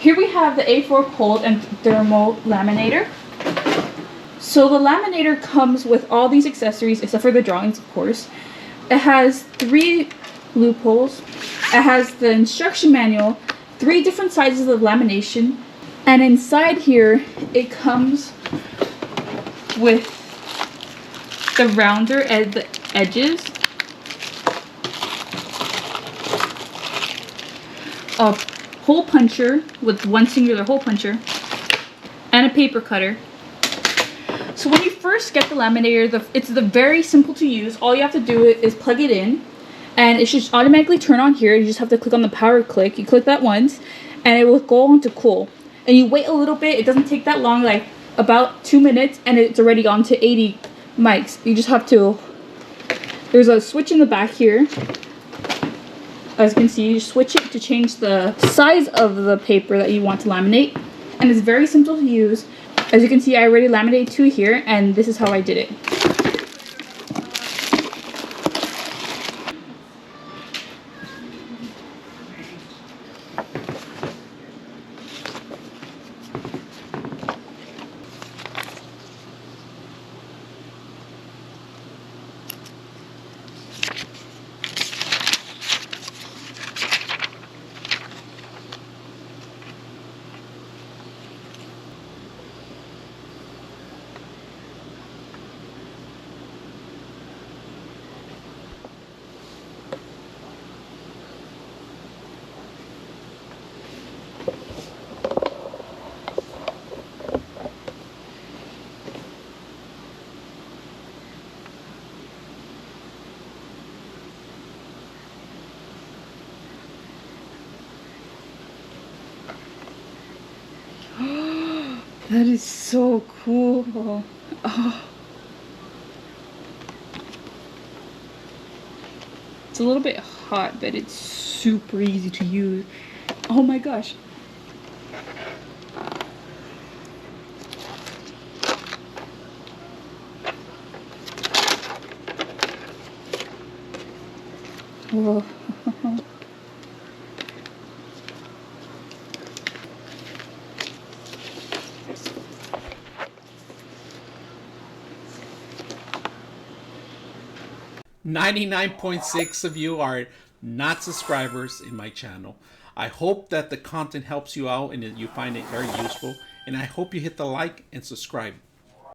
Here we have the A4 cold and thermal laminator. So the laminator comes with all these accessories except for the drawings, of course. It has 3 loopholes. It has the instruction manual, 3 different sizes of lamination, and inside here it comes with the rounder at the edges, a hole puncher with 1 singular hole puncher, and a paper cutter. So when you first get the laminator, it's very simple to use. All you have to do is plug it in, and it should automatically turn on here. You just have to click on the power click. You click that once, and it will go on to cool. And you wait a little bit. It doesn't take that long, like about 2 minutes, and it's already on to 80 mics. You just have to, there's a switch in the back here. As you can see, you switch it to change the size of the paper that you want to laminate, and it's very simple to use. As you can see, I already laminated 2 here, and this is how I did it. That is so cool. Oh. It's a little bit hot, but it's super easy to use. Oh my gosh. Whoa. 99.6 of you are not subscribers in my channel. I hope that the content helps you out and that you find it very useful, and I hope you hit the like and subscribe.